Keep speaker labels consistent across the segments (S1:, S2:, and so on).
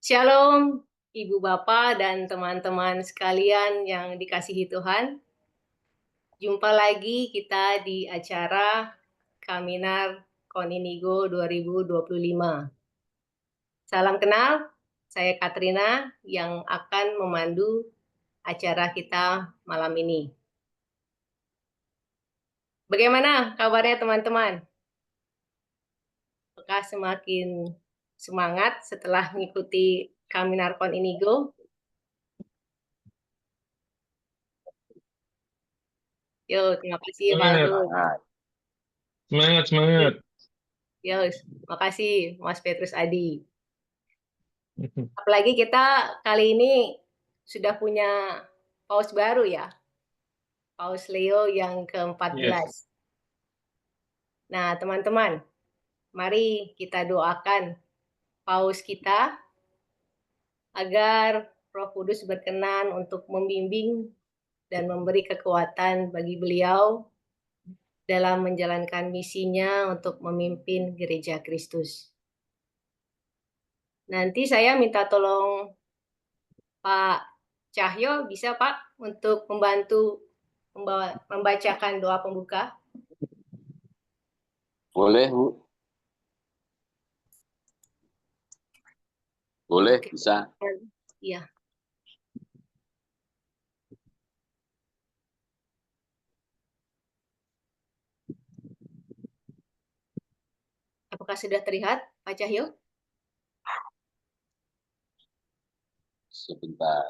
S1: Shalom, Ibu Bapak dan teman-teman sekalian yang dikasihi Tuhan. Jumpa lagi kita di acara Kaminar Koninigo 2025. Salam kenal, saya Katrina yang akan memandu acara kita malam ini. Bagaimana kabarnya teman-teman? Apakah semakin semangat setelah mengikuti Kaminar Koninigo? Yo, terima kasih Valdo.
S2: Semangat.
S1: Yo, makasih Mas Petrus Adi. Apalagi kita kali ini sudah punya paus baru ya, Paus Leo yang ke-14.
S2: Yes.
S1: Nah, teman-teman, mari kita doakan paus kita agar Roh Kudus berkenan untuk membimbing dan memberi kekuatan bagi beliau dalam menjalankan misinya untuk memimpin Gereja Kristus. Nanti saya minta tolong Pak Cahyo, bisa Pak untuk membantu membacakan doa pembuka?
S3: Boleh, Bu. Boleh,
S1: Oke.
S3: bisa.
S1: Iya. Apakah sudah terlihat, Pak Cahyo?
S3: Sebentar.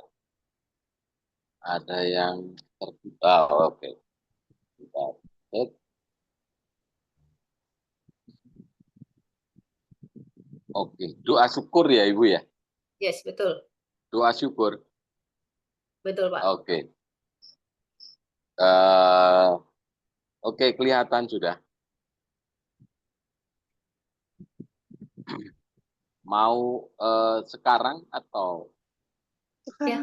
S3: Ada yang terbuka. Oke. Sebentar. Oke, doa syukur ya Ibu ya?
S1: Yes, betul.
S3: Doa syukur.
S1: Betul, Pak.
S3: Oke. Oke, kelihatan sudah. Mau sekarang atau
S1: Ya.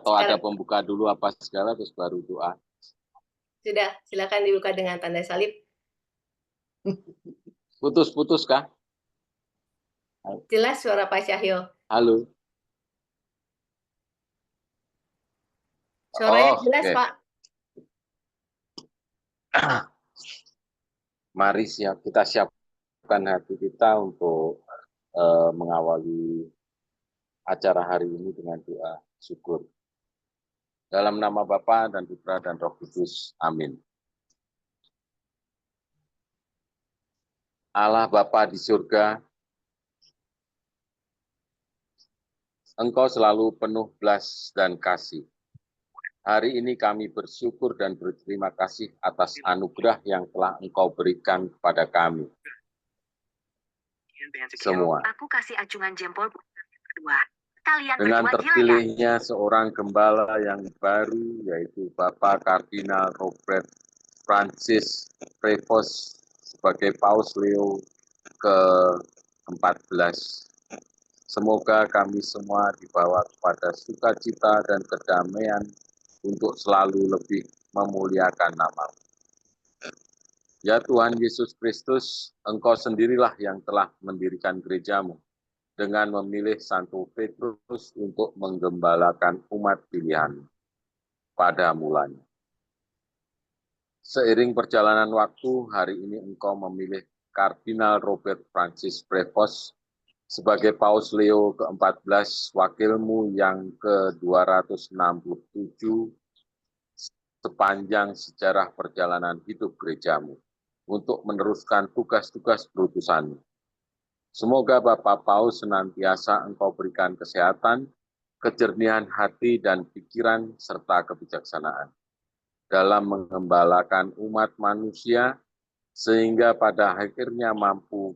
S3: ada pembuka dulu apa segala terus baru doa?
S1: Sudah, silakan dibuka dengan tanda salib.
S3: Putus kah?
S1: Jelas suara Pak Cahyo.
S3: Halo.
S1: Suaranya jelas,
S3: oke.
S1: Pak.
S3: Mari kita siapkan hati kita untuk mengawali acara hari ini dengan doa syukur. Dalam nama Bapa dan Putra dan Roh Kudus. Amin. Allah Bapa di surga, Engkau selalu penuh belas dan kasih. Hari ini kami bersyukur dan berterima kasih atas anugerah yang telah Engkau berikan kepada kami. Semua.
S4: Aku kasih acungan jempol kedua. Kalian
S3: dengan
S4: berdua
S3: terpilihnya seorang gembala yang baru, yaitu Bapak Kardinal Robert Francis Prevost sebagai Paus Leo ke-14. Semoga kami semua dibawa kepada sukacita dan kedamaian untuk selalu lebih memuliakan nama-Mu. Ya Tuhan Yesus Kristus, Engkau sendirilah yang telah mendirikan gereja-Mu dengan memilih Santo Petrus untuk menggembalakan umat pilihan pada mulanya. Seiring perjalanan waktu, hari ini Engkau memilih Kardinal Robert Francis Prevost sebagai Paus Leo ke-14, wakilmu yang ke-267 sepanjang sejarah perjalanan hidup gerejamu untuk meneruskan tugas-tugas perutusanmu. Semoga Bapak Paus senantiasa Engkau berikan kesehatan, kejernihan hati dan pikiran, serta kebijaksanaan dalam mengembalakan umat manusia, sehingga pada akhirnya mampu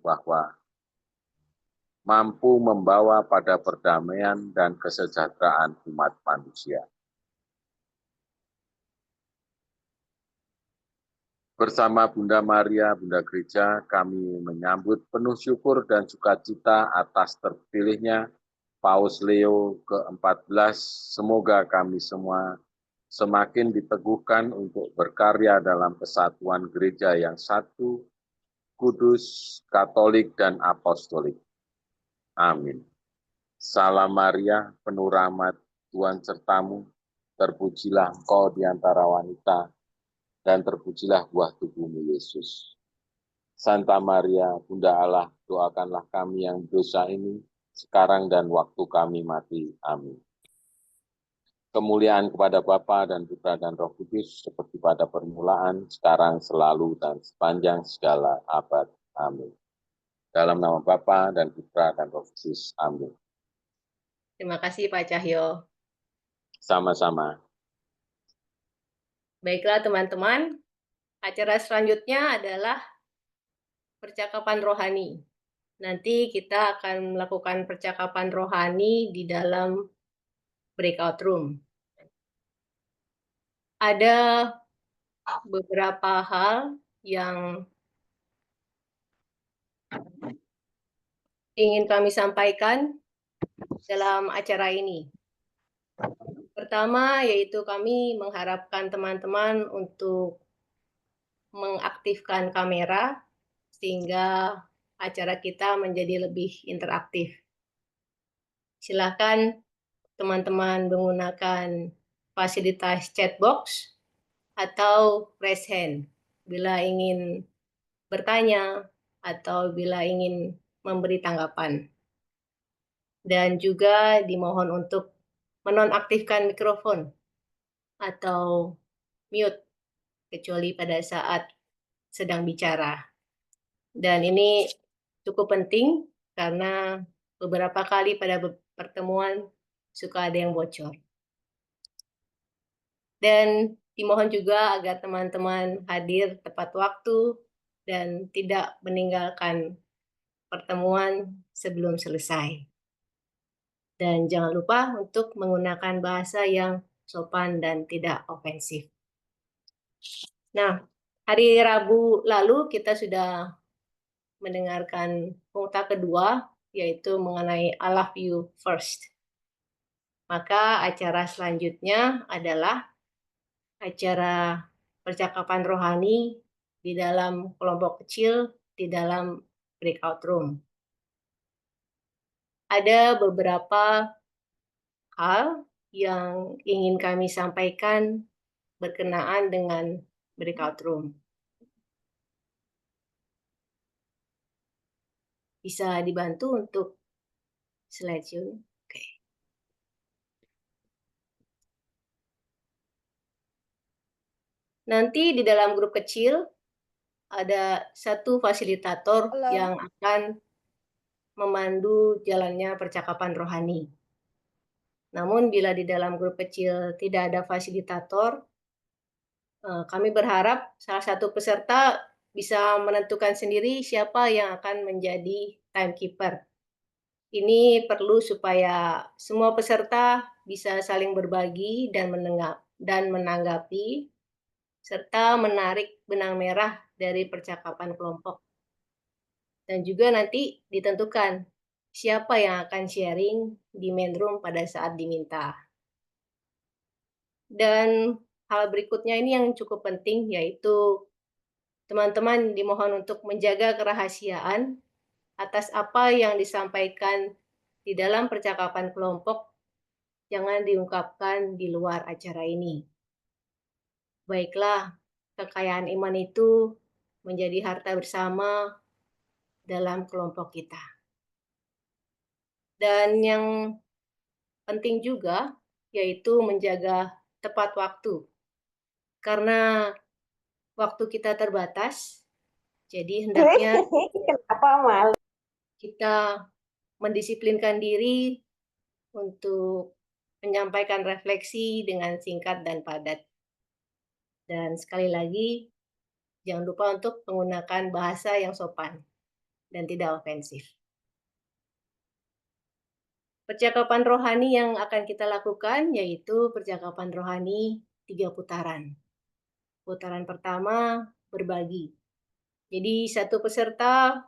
S3: membawa pada perdamaian dan kesejahteraan umat manusia. Bersama Bunda Maria, Bunda Gereja, kami menyambut penuh syukur dan sukacita atas terpilihnya Paus Leo ke-14. Semoga kami semua semakin diteguhkan untuk berkarya dalam kesatuan gereja yang satu, kudus, katolik, dan apostolik. Amin. Salam Maria, penuh rahmat, Tuhan sertamu, terpujilah engkau di antara wanita, dan terpujilah buah tubuhmu Yesus. Santa Maria, Bunda Allah, doakanlah kami yang dosa ini, sekarang dan waktu kami mati. Amin. Kemuliaan kepada Bapa dan Putra dan Roh Kudus, seperti pada permulaan, sekarang, selalu, dan sepanjang segala abad. Amin. Dalam nama Bapa dan Putra dan Roh Kudus. Amin.
S1: Terima kasih Pak Cahyo.
S3: Sama-sama.
S1: Baiklah teman-teman, acara selanjutnya adalah percakapan rohani. Nanti kita akan melakukan percakapan rohani di dalam breakout room. Ada beberapa hal yang ingin kami sampaikan dalam acara ini. Pertama, yaitu kami mengharapkan teman-teman untuk mengaktifkan kamera sehingga acara kita menjadi lebih interaktif. Silakan teman-teman menggunakan fasilitas chat box atau raise hand bila ingin bertanya atau bila ingin memberi tanggapan. Dan juga dimohon untuk menonaktifkan mikrofon atau mute kecuali pada saat sedang bicara. Dan ini cukup penting karena beberapa kali pada pertemuan suka ada yang bocor. Dan dimohon juga agar teman-teman hadir tepat waktu dan tidak meninggalkan pertemuan sebelum selesai. Dan jangan lupa untuk menggunakan bahasa yang sopan dan tidak ofensif. Nah, hari Rabu lalu kita sudah mendengarkan punta kedua, yaitu mengenai I love you first. Maka acara selanjutnya adalah acara percakapan rohani di dalam kelompok kecil, di dalam breakout room. Ada beberapa hal yang ingin kami sampaikan berkenaan dengan breakout room. Bisa dibantu untuk slideshow? Oke. Nanti di dalam grup kecil ada satu fasilitator yang akan memandu jalannya percakapan rohani. Namun bila di dalam grup kecil tidak ada fasilitator, kami berharap salah satu peserta bisa menentukan sendiri siapa yang akan menjadi timekeeper. Ini perlu supaya semua peserta bisa saling berbagi dan menanggapi, serta menarik benang merah dari percakapan kelompok. Dan juga nanti ditentukan siapa yang akan sharing di main room pada saat diminta. Dan hal berikutnya ini yang cukup penting, yaitu teman-teman dimohon untuk menjaga kerahasiaan atas apa yang disampaikan di dalam percakapan kelompok, jangan diungkapkan di luar acara ini. Baiklah, kekayaan iman itu menjadi harta bersama dalam kelompok kita. Dan yang penting juga yaitu menjaga tepat waktu. Karena waktu kita terbatas, jadi hendaknya kita mendisiplinkan diri untuk menyampaikan refleksi dengan singkat dan padat. Dan sekali lagi, jangan lupa untuk menggunakan bahasa yang sopan dan tidak ofensif. Percakapan rohani yang akan kita lakukan yaitu percakapan rohani 3 putaran. Putaran pertama, berbagi. Jadi satu peserta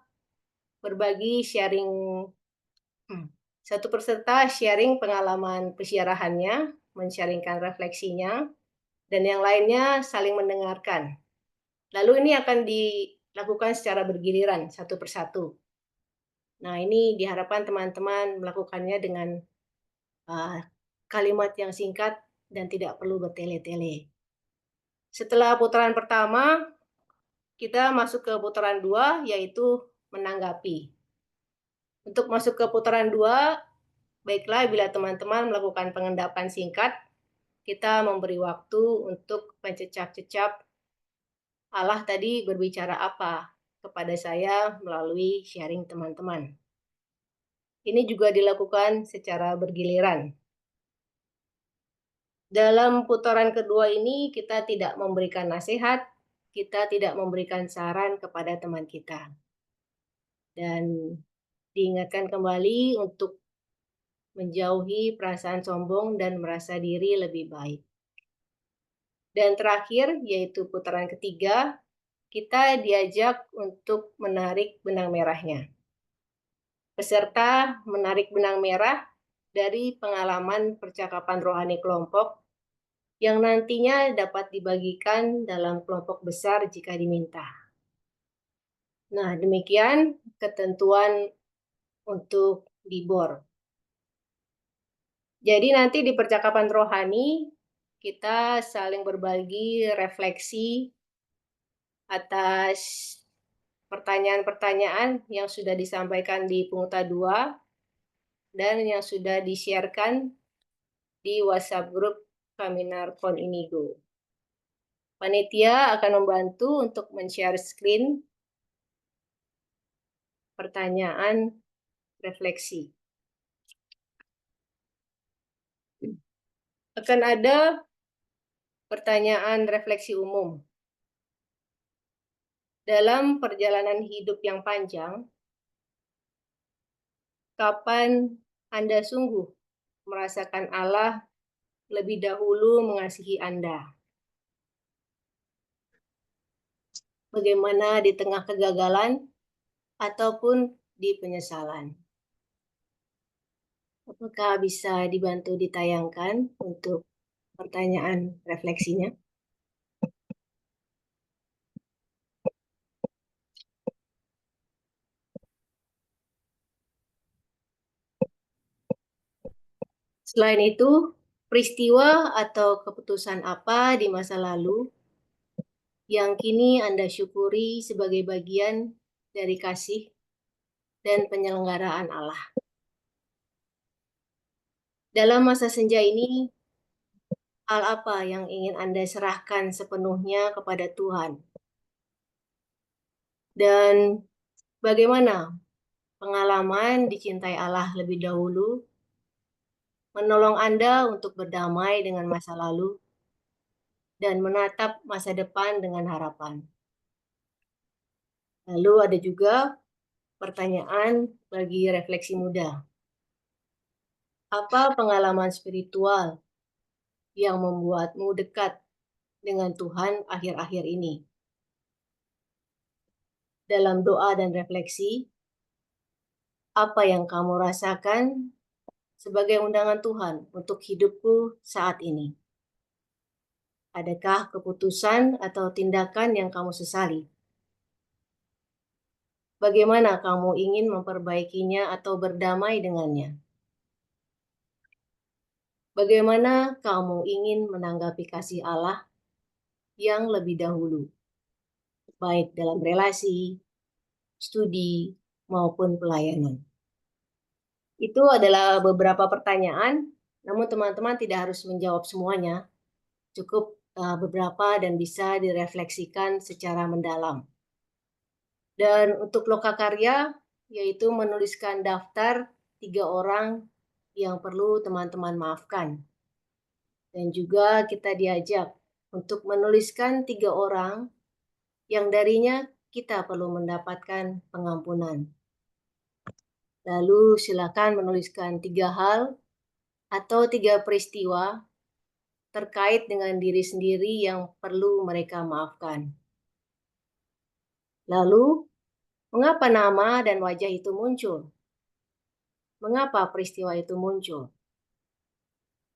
S1: sharing pengalaman pesiarahannya, men-sharingkan refleksinya, dan yang lainnya saling mendengarkan. Lalu ini akan dilakukan secara bergiliran, satu persatu. Nah, ini diharapkan teman-teman melakukannya dengan kalimat yang singkat dan tidak perlu bertele-tele. Setelah putaran pertama, kita masuk ke putaran 2, yaitu menanggapi. Untuk masuk ke putaran 2, baiklah bila teman-teman melakukan pengendapan singkat, kita memberi waktu untuk mencecap-cecap Allah tadi berbicara apa kepada saya melalui sharing teman-teman. Ini juga dilakukan secara bergiliran. Dalam putaran kedua ini kita tidak memberikan nasihat, kita tidak memberikan saran kepada teman kita. Dan diingatkan kembali untuk menjauhi perasaan sombong dan merasa diri lebih baik. Dan terakhir, yaitu putaran ketiga, kita diajak untuk menarik benang merahnya. Peserta menarik benang merah dari pengalaman percakapan rohani kelompok yang nantinya dapat dibagikan dalam kelompok besar jika diminta. Nah, demikian ketentuan untuk di BOR. Jadi nanti di percakapan rohani kita saling berbagi refleksi atas pertanyaan-pertanyaan yang sudah disampaikan di Punguta 2 dan yang sudah di-share-kan di WhatsApp grup Kaminar Kon Inigo. Panitia akan membantu untuk men-share screen pertanyaan refleksi. Akan ada pertanyaan refleksi umum. Dalam perjalanan hidup yang panjang, kapan Anda sungguh merasakan Allah lebih dahulu mengasihi Anda? Bagaimana di tengah kegagalan ataupun di penyesalan? Apakah bisa dibantu ditayangkan untuk pertanyaan refleksinya? Selain itu, peristiwa atau keputusan apa di masa lalu yang kini Anda syukuri sebagai bagian dari kasih dan penyelenggaraan Allah? Dalam masa senja ini, hal apa yang ingin Anda serahkan sepenuhnya kepada Tuhan? Dan bagaimana pengalaman dicintai Allah lebih dahulu menolong Anda untuk berdamai dengan masa lalu dan menatap masa depan dengan harapan? Lalu ada juga pertanyaan bagi refleksi muda. Apa pengalaman spiritual yang membuatmu dekat dengan Tuhan akhir-akhir ini? Dalam doa dan refleksi, apa yang kamu rasakan sebagai undangan Tuhan untuk hidupku saat ini? Adakah keputusan atau tindakan yang kamu sesali? Bagaimana kamu ingin memperbaikinya atau berdamai dengannya? Bagaimana kamu ingin menanggapi kasih Allah yang lebih dahulu, baik dalam relasi, studi, maupun pelayanan? Itu adalah beberapa pertanyaan, namun teman-teman tidak harus menjawab semuanya, cukup beberapa dan bisa direfleksikan secara mendalam. Dan untuk lokakarya, yaitu menuliskan daftar 3 orang yang perlu teman-teman maafkan. Dan juga kita diajak untuk menuliskan 3 orang yang darinya kita perlu mendapatkan pengampunan. Lalu silakan menuliskan 3 hal atau 3 peristiwa terkait dengan diri sendiri yang perlu mereka maafkan. Lalu, mengapa nama dan wajah itu muncul? Mengapa peristiwa itu muncul?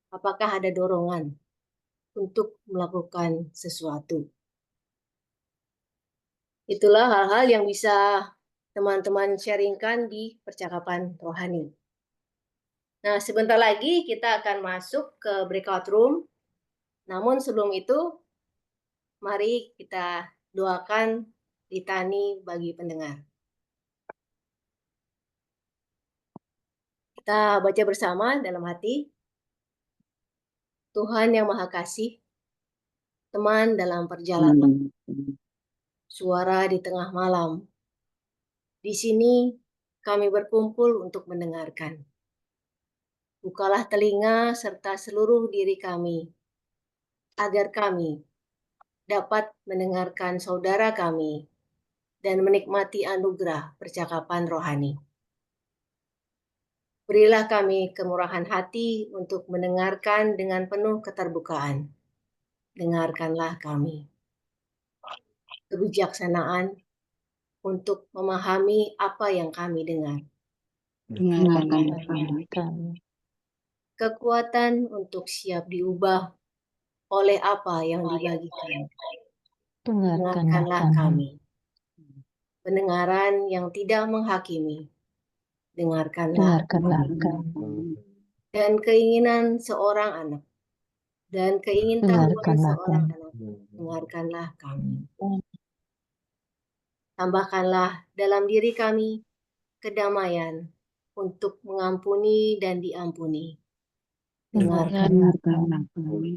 S1: Apakah ada dorongan untuk melakukan sesuatu? Itulah hal-hal yang bisa teman-teman sharingkan di percakapan rohani. Nah, sebentar lagi kita akan masuk ke breakout room. Namun sebelum itu, mari kita doakan litani bagi pendengar. Kita baca bersama dalam hati. Tuhan yang Maha Kasih, teman dalam perjalanan, suara di tengah malam. Di sini kami berkumpul untuk mendengarkan. Bukalah telinga serta seluruh diri kami, agar kami dapat mendengarkan saudara kami dan menikmati anugerah percakapan rohani. Berilah kami kemurahan hati untuk mendengarkan dengan penuh keterbukaan. Dengarkanlah kami. Kebijaksanaan untuk memahami apa yang kami dengar.
S2: Dengarkanlah kami.
S1: Kekuatan untuk siap diubah oleh apa yang dibagikan. Dengarkanlah kami. Pendengaran yang tidak menghakimi. Dengarkanlah
S2: kami.
S1: dan keinginan seorang anak dan keingintahuan seorang anak. Dengarkanlah kami. Tambahkanlah dalam diri kami kedamaian untuk mengampuni dan diampuni. Dengarkanlah
S2: kami.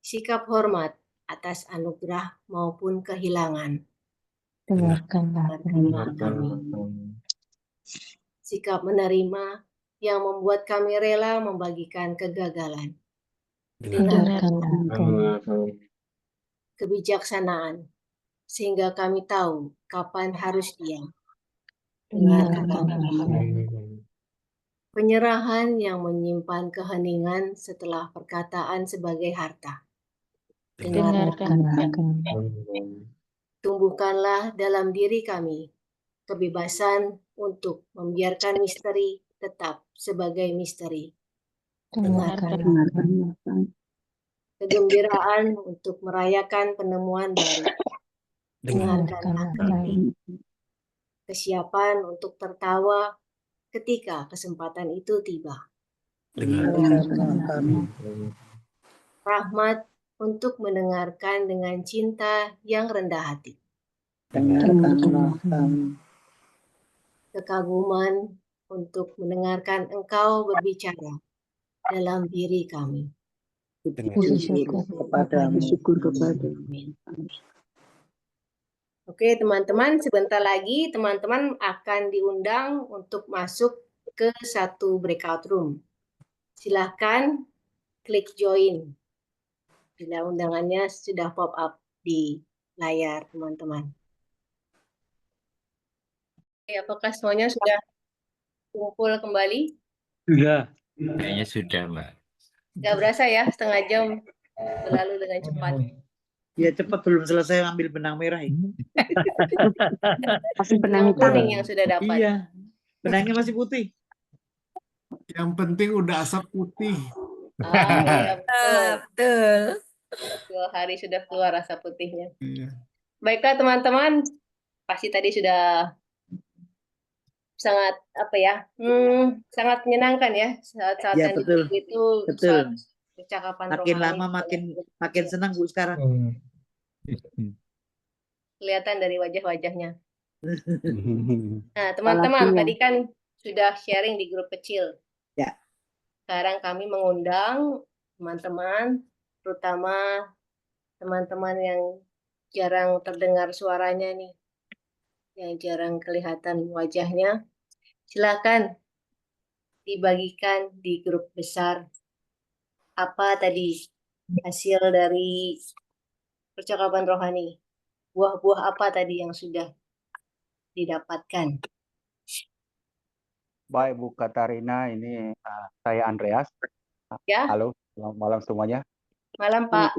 S1: sikap hormat atas anugerah maupun kehilangan.
S2: Dengarkanlah
S1: kami. Sikap menerima yang membuat kami rela membagikan kegagalan.
S2: Dengarkanlah kami.
S1: Kebijaksanaan sehingga kami tahu kapan harus diam.
S2: Dengarkanlah kami.
S1: Penyerahan yang menyimpan keheningan setelah perkataan sebagai harta.
S2: Dengarkanlah kami.
S1: Tumbuhkanlah dalam diri kami kebebasan untuk membiarkan misteri tetap sebagai misteri.
S2: Dengarkanlah kami.
S1: Kegembiraan untuk merayakan penemuan baru. Dengarkanlah kami. Kesiapan untuk tertawa ketika kesempatan itu tiba.
S2: Dengarkanlah kami.
S1: Rahmat untuk mendengarkan dengan cinta yang rendah hati.
S2: Dengarkanlah kami.
S1: Kekaguman untuk mendengarkan Engkau berbicara dalam diri kami.
S2: Syukur kepadamu.
S1: Oke, teman-teman, sebentar lagi teman-teman akan diundang untuk masuk ke satu breakout room. Silahkan klik join bila undangannya sudah pop up di layar teman-teman. Oke, apakah semuanya sudah kumpul kembali?
S5: Sudah. Kayaknya sudah, Mbak.
S1: Gak berasa ya, setengah jam berlalu dengan cepat.
S6: Ya cepat, belum selesai ngambil benang merah ini.
S2: Masih
S1: Benang kuning yang sudah dapat.
S6: Iya, benangnya masih putih.
S5: Yang penting udah asap putih.
S1: Iya, betul.
S7: Betul.
S1: 2 hari sudah keluar rasa putihnya.
S5: Iya.
S1: Baiklah teman-teman, pasti tadi sudah sangat sangat menyenangkan ya saat-saat
S6: Ya,
S1: yang
S6: betul.
S1: itu
S6: Betul.
S1: saat percakapan
S6: Makin
S1: rohani.
S6: lama makin senang Bu sekarang.
S1: Kelihatan dari wajah-wajahnya. Nah, teman-teman, tadi kan sudah sharing di grup kecil.
S6: Ya.
S1: Sekarang kami mengundang teman-teman, terutama teman-teman yang jarang terdengar suaranya nih, yang jarang kelihatan wajahnya. Silakan dibagikan di grup besar. Apa tadi hasil dari percakapan rohani? Buah-buah apa tadi yang sudah didapatkan?
S8: Baik Bu Katarina, ini saya Andreas.
S1: Ya.
S8: Halo, selamat malam semuanya.
S1: Malam Pak.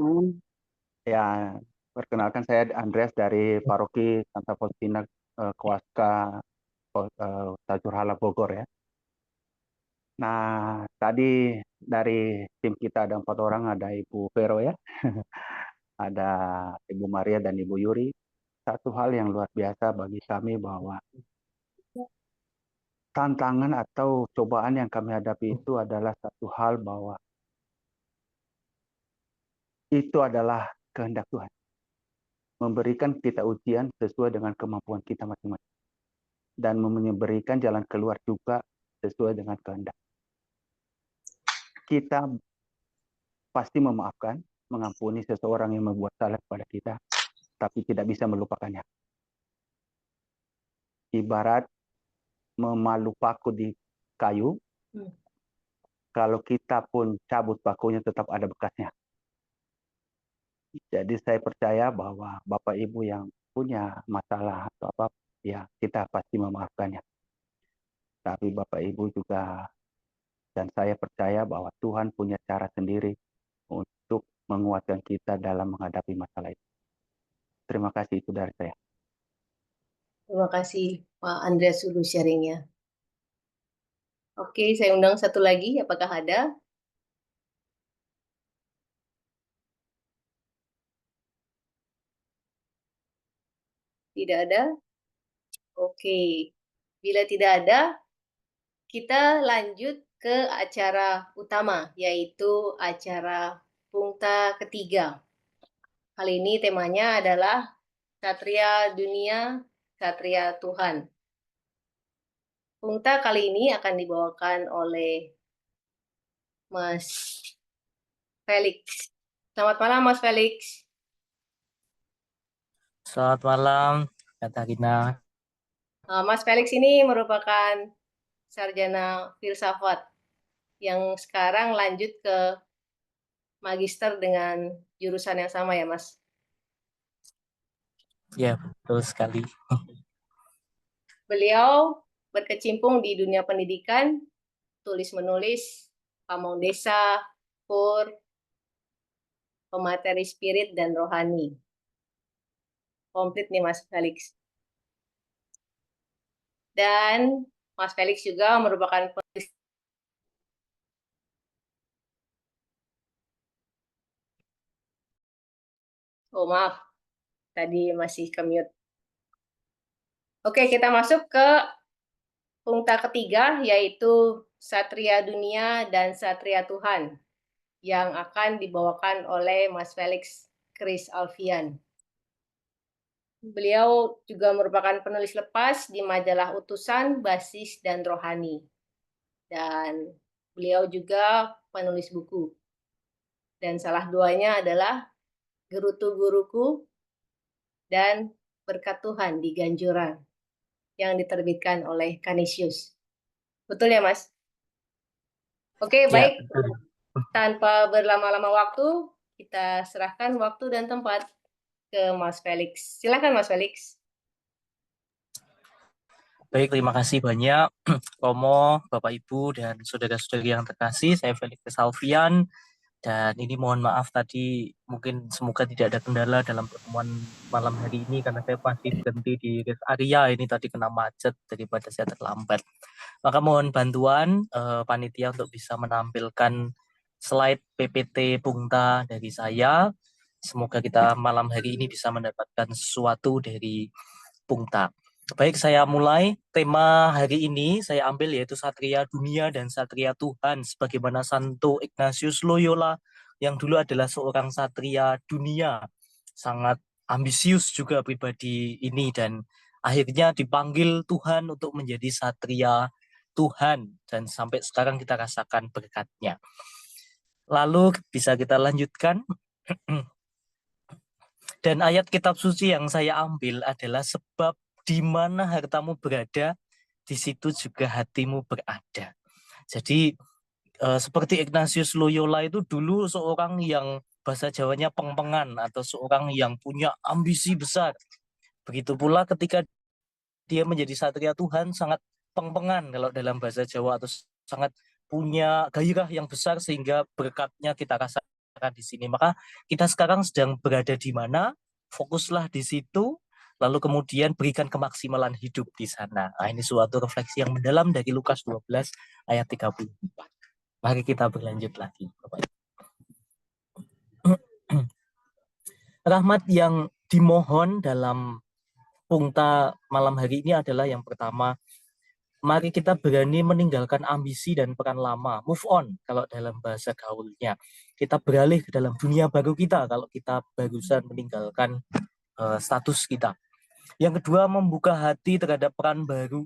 S8: Ya, perkenalkan saya Andreas dari Paroki Santa Faustina Koaska Tajurhala Bogor ya. Nah, tadi dari tim kita ada 4 orang, ada Ibu Vero ya, ada Ibu Maria dan Ibu Yuri. satu hal yang luar biasa bagi kami bahwa tantangan atau cobaan yang kami hadapi itu adalah satu hal bahwa itu adalah kehendak Tuhan. Memberikan kita ujian sesuai dengan kemampuan kita masing-masing. Dan memberikan jalan keluar juga sesuai dengan kehendak. Kita pasti memaafkan, mengampuni seseorang yang membuat salah kepada kita, tapi tidak bisa melupakannya. Ibarat memalu paku di kayu, kalau kita pun cabut pakunya tetap ada bekasnya. Jadi saya percaya bahwa Bapak Ibu yang punya masalah atau apa, ya kita pasti memaafkannya. Tapi Bapak Ibu juga, dan saya percaya bahwa Tuhan punya cara sendiri untuk menguatkan kita dalam menghadapi masalah itu. Terima kasih, itu dari saya.
S1: Terima kasih Pak Andreas dulu sharingnya. Oke, saya undang satu lagi, apakah ada? Tidak ada? Oke, bila tidak ada, kita lanjut ke acara utama, yaitu acara Pungta ketiga. Kali ini temanya adalah Satria Dunia, Satria Tuhan. Pungta kali ini akan dibawakan oleh Mas Felix. Selamat malam, Mas Felix.
S7: Selamat malam, Katarina.
S1: Mas Felix ini merupakan sarjana filsafat yang sekarang lanjut ke magister dengan jurusan yang sama ya, Mas?
S7: Ya, betul sekali.
S1: Beliau berkecimpung di dunia pendidikan, tulis-menulis, pamong desa, kur, pemateri spirit, dan rohani. Komplit nih Mas Felix. Dan Mas Felix juga merupakan penulis. Oh maaf, tadi masih ke-mute. Oke, kita masuk ke pungta ketiga, yaitu Satria Dunia dan Satria Tuhan, yang akan dibawakan oleh Mas Felix Chris Alfian. Beliau juga merupakan penulis lepas di majalah Utusan, Basis, dan Rohani. Dan beliau juga penulis buku. Dan salah duanya adalah Gerutu Guruku dan Berkat Tuhan di Ganjuran yang diterbitkan oleh Canisius. Betul ya, Mas? Oke, baik.
S7: Betul.
S1: Tanpa berlama-lama waktu, kita serahkan waktu dan tempat ke Mas Felix. Silakan, Mas Felix.
S7: Baik, terima kasih banyak Romo, Bapak Ibu, dan saudara-saudari yang terkasih. Saya Felix Alfian, dan ini mohon maaf tadi mungkin semoga tidak ada kendala dalam pertemuan malam hari ini karena saya pasti berhenti di rest area ini tadi kena macet daripada saya terlambat. Maka mohon bantuan panitia untuk bisa menampilkan slide PPT Pungta dari saya. Semoga kita malam hari ini bisa mendapatkan sesuatu dari Pungta. Baik, saya mulai. Tema hari ini saya ambil yaitu Satria Dunia dan Satria Tuhan, sebagaimana Santo Ignatius Loyola yang dulu adalah seorang satria dunia, sangat ambisius juga pribadi ini, dan akhirnya dipanggil Tuhan untuk menjadi satria Tuhan, dan sampai sekarang kita rasakan berkatnya. Lalu bisa kita lanjutkan. Dan ayat kitab suci yang saya ambil adalah sebab di mana hartamu berada, di situ juga hatimu berada. Jadi seperti Ignatius Loyola itu dulu seorang yang bahasa Jawanya pengpengan atau seorang yang punya ambisi besar. Begitu pula ketika dia menjadi satria Tuhan sangat pengpengan kalau dalam bahasa Jawa, atau sangat punya gairah yang besar sehingga berkatnya kita rasakan di sini. Maka kita sekarang sedang berada di mana? Fokuslah di situ. Lalu kemudian berikan kemaksimalan hidup di sana. Nah, ini suatu refleksi yang mendalam dari Lukas 12 ayat 34. Mari kita berlanjut lagi. Rahmat yang dimohon dalam punkta malam hari ini adalah yang pertama, mari kita berani meninggalkan ambisi dan peran lama, move on kalau dalam bahasa gaulnya. Kita beralih ke dalam dunia baru kita kalau kita barusan meninggalkan status kita. Yang kedua, membuka hati terhadap peran baru.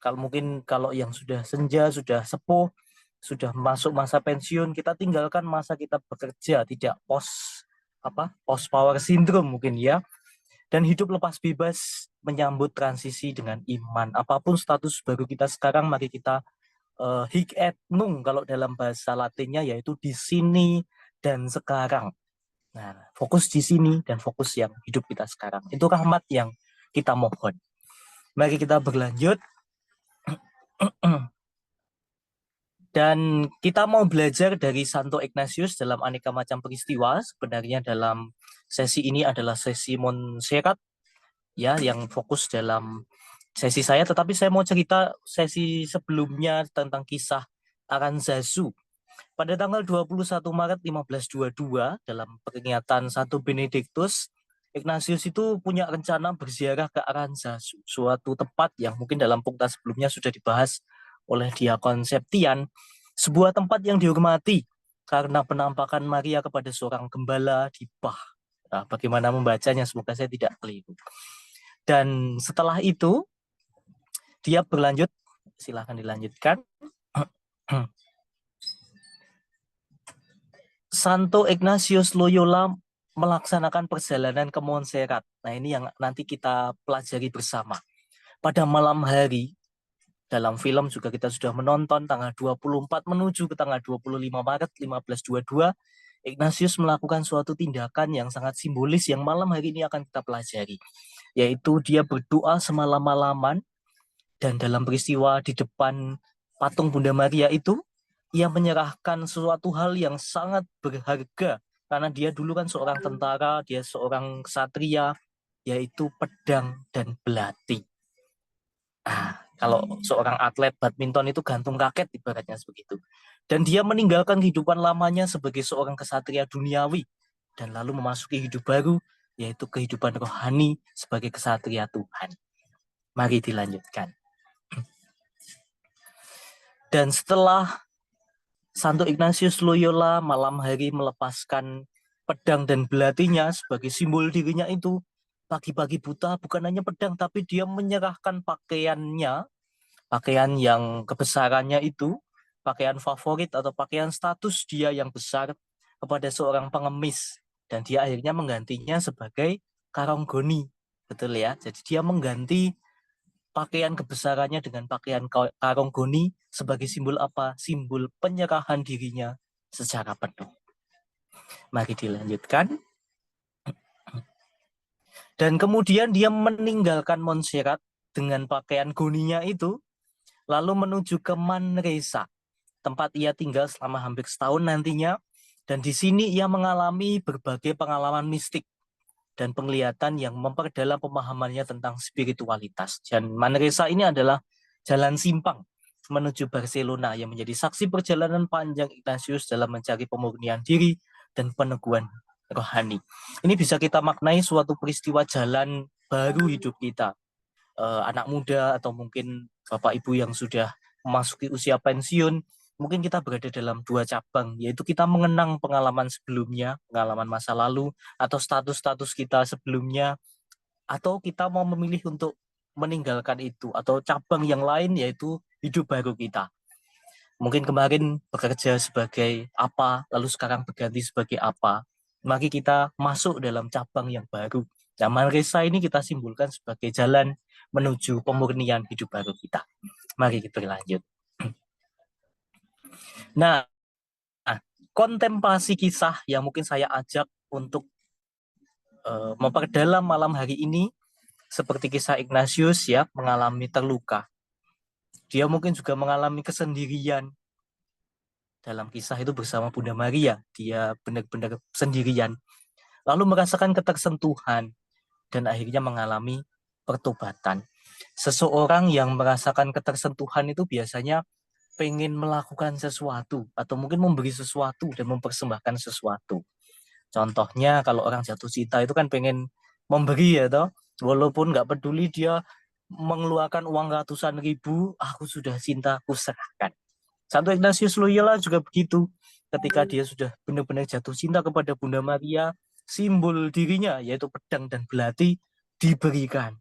S7: Kalau yang sudah senja, sudah sepuh, sudah masuk masa pensiun, kita tinggalkan masa kita bekerja, tidak post power syndrome mungkin ya. Dan hidup lepas bebas menyambut transisi dengan iman. Apapun status baru kita sekarang, mari kita hic et nunc kalau dalam bahasa Latinnya, yaitu di sini dan sekarang. Nah, fokus di sini dan fokus yang hidup kita sekarang. Itu rahmat yang kita mohon. Mari kita berlanjut. Dan kita mau belajar dari Santo Ignatius dalam aneka macam peristiwa. Sebenarnya dalam sesi ini adalah sesi Montserrat, ya, yang fokus dalam sesi saya. Tetapi saya mau cerita sesi sebelumnya tentang kisah Aranzazu. Pada tanggal 21 Maret 1522, dalam peringatan Santo Benedictus, Ignatius itu punya rencana berziarah ke Aranzazu, suatu tempat yang mungkin dalam punkta sebelumnya sudah dibahas oleh Diakon Septian, sebuah tempat yang dihormati karena penampakan Maria kepada seorang gembala di Bah. Nah, bagaimana membacanya, semoga saya tidak keliru. Dan setelah itu, dia berlanjut, silahkan dilanjutkan. Santo Ignatius Loyola melaksanakan perjalanan ke Montserrat. Nah, ini yang nanti kita pelajari bersama. Pada malam hari, dalam film juga kita sudah menonton tanggal 24 menuju ke tanggal 25 Maret 1522, Ignatius melakukan suatu tindakan yang sangat simbolis yang malam hari ini akan kita pelajari, yaitu dia berdoa semalam-malaman, dan dalam peristiwa di depan patung Bunda Maria itu, ia menyerahkan sesuatu hal yang sangat berharga, karena dia dulu kan seorang tentara, dia seorang ksatria, yaitu pedang dan belati. Kalau seorang atlet badminton itu gantung raket, ibaratnya begitu. Dan dia meninggalkan kehidupan lamanya sebagai seorang ksatria duniawi dan lalu memasuki hidup baru, yaitu kehidupan rohani sebagai ksatria Tuhan. Mari dilanjutkan. Dan setelah Santo Ignatius Loyola malam hari melepaskan pedang dan belatinya sebagai simbol dirinya itu, pagi-pagi buta bukan hanya pedang, tapi dia menyerahkan pakaiannya, pakaian yang kebesarannya itu, pakaian favorit atau pakaian status dia yang besar, kepada seorang pengemis. Dan dia akhirnya menggantinya sebagai karonggoni. Betul ya? Jadi dia mengganti pakaian kebesarannya dengan pakaian karonggoni sebagai simbol apa? Simbol penyerahan dirinya secara penuh. Mari dilanjutkan. Dan kemudian dia meninggalkan Montserrat dengan pakaian goninya itu, lalu menuju ke Manresa, tempat ia tinggal selama hampir setahun nantinya. Dan di sini ia mengalami berbagai pengalaman mistik dan penglihatan yang memperdalam pemahamannya tentang spiritualitas. Dan Manresa ini adalah jalan simpang menuju Barcelona yang menjadi saksi perjalanan panjang Ignatius dalam mencari pemurnian diri dan peneguhan rohani. Ini bisa kita maknai suatu peristiwa jalan baru hidup kita. Anak muda atau mungkin bapak ibu yang sudah memasuki usia pensiun, mungkin kita berada dalam dua cabang, yaitu kita mengenang pengalaman sebelumnya, pengalaman masa lalu, atau status-status kita sebelumnya, atau kita mau memilih untuk meninggalkan itu, atau cabang yang lain yaitu hidup baru kita. Mungkin kemarin bekerja sebagai apa, lalu sekarang berganti sebagai apa. Mari kita masuk dalam cabang yang baru. Nah, Manresa ini kita simbolkan sebagai jalan menuju pemurnian hidup baru kita. Mari kita berlanjut. Nah, kontemplasi kisah yang mungkin saya ajak untuk memperdalam malam hari ini, seperti kisah Ignatius ya, mengalami terluka. Dia mungkin juga mengalami kesendirian. Dalam kisah itu bersama Bunda Maria, dia benar-benar sendirian. Lalu merasakan ketersentuhan dan akhirnya mengalami pertobatan. Seseorang yang merasakan ketersentuhan itu biasanya pengen melakukan sesuatu atau mungkin memberi sesuatu dan mempersembahkan sesuatu. Contohnya kalau orang jatuh cinta itu kan pengen memberi ya toh, Walaupun nggak peduli dia mengeluarkan uang ratusan ribu, aku sudah cinta, aku serahkan. Santo Ignatius Loyola juga begitu. Ketika dia sudah benar-benar jatuh cinta kepada Bunda Maria, simbol dirinya yaitu pedang dan belati diberikan.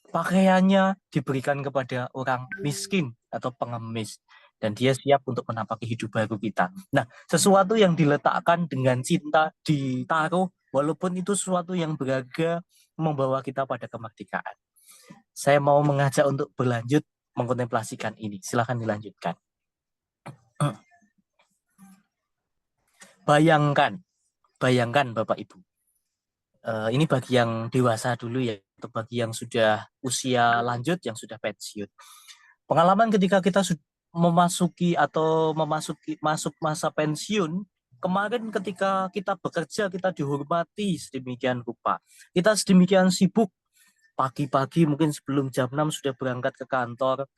S7: Pakaiannya diberikan kepada orang miskin atau pengemis. Dan dia siap untuk menapaki hidup baru kita. Nah, sesuatu yang diletakkan dengan cinta, ditaruh, walaupun itu sesuatu yang berharga, membawa kita pada kemerdekaan. Saya mau mengajak untuk berlanjut mengkontemplasikan ini. Silakan dilanjutkan. Bayangkan Bapak Ibu. Ini bagi yang dewasa dulu ya, atau bagi yang sudah usia lanjut, yang sudah pensiun. Pengalaman ketika kita masuk masa pensiun, kemarin ketika kita bekerja, kita dihormati sedemikian rupa. Kita sedemikian sibuk, pagi-pagi mungkin sebelum jam 6 sudah berangkat ke kantor,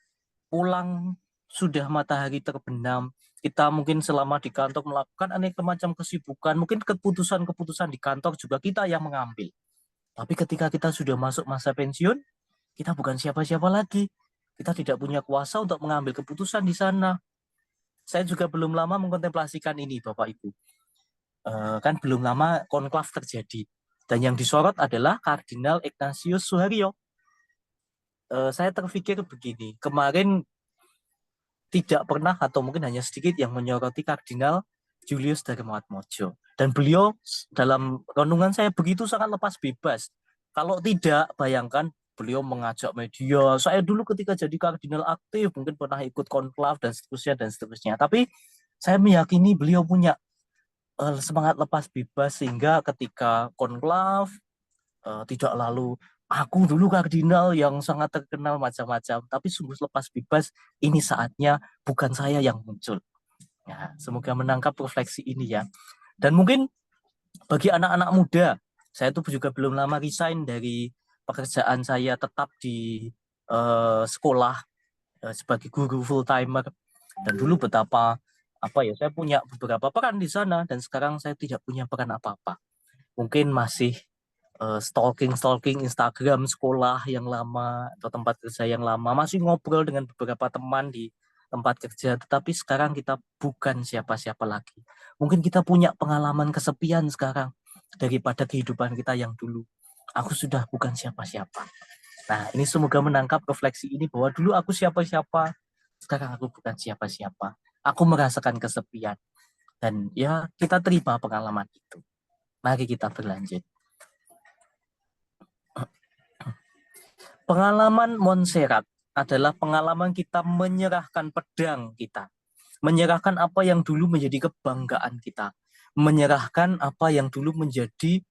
S7: pulang sudah matahari terbenam. Kita mungkin selama di kantor melakukan aneka macam kesibukan, mungkin keputusan-keputusan di kantor juga kita yang mengambil. Tapi ketika kita sudah masuk masa pensiun, kita bukan siapa-siapa lagi. Kita tidak punya kuasa untuk mengambil keputusan di sana. Saya juga belum lama mengkontemplasikan ini, Bapak Ibu. Kan belum lama konklav terjadi. Dan yang disorot adalah Kardinal Ignatius Suharyo. Saya terpikir begini, kemarin tidak pernah atau mungkin hanya sedikit yang menyoroti Kardinal Julius Darmatmojo. Dan beliau dalam renungan saya begitu sangat lepas bebas. Kalau tidak, bayangkan beliau mengajak media. Saya dulu ketika jadi kardinal aktif, mungkin pernah ikut konklav dan seterusnya. Tapi saya meyakini beliau punya semangat lepas bebas sehingga ketika konklav tidak lalu aku dulu kardinal yang sangat terkenal macam-macam, tapi sungguh lepas bebas, ini saatnya bukan saya yang muncul. Ya, semoga menangkap refleksi ini ya. Dan mungkin bagi anak-anak muda, saya tuh juga belum lama resign dari pekerjaan saya tetap di sekolah sebagai guru full timer. Dan dulu betapa saya punya beberapa peran di sana dan sekarang saya tidak punya peran apa-apa. Mungkin masih stalking Instagram sekolah yang lama atau tempat kerja yang lama, masih ngobrol dengan beberapa teman di tempat kerja, tetapi sekarang kita bukan siapa-siapa lagi. Mungkin kita punya pengalaman kesepian sekarang daripada kehidupan kita yang dulu. Aku sudah bukan siapa-siapa. Nah, ini semoga menangkap refleksi ini bahwa dulu aku siapa-siapa, sekarang aku bukan siapa-siapa. Aku merasakan kesepian. Dan ya, kita terima pengalaman itu. Mari kita berlanjut. Pengalaman Montserrat adalah pengalaman kita menyerahkan pedang kita. Menyerahkan apa yang dulu menjadi kebanggaan kita. Menyerahkan apa yang dulu menjadi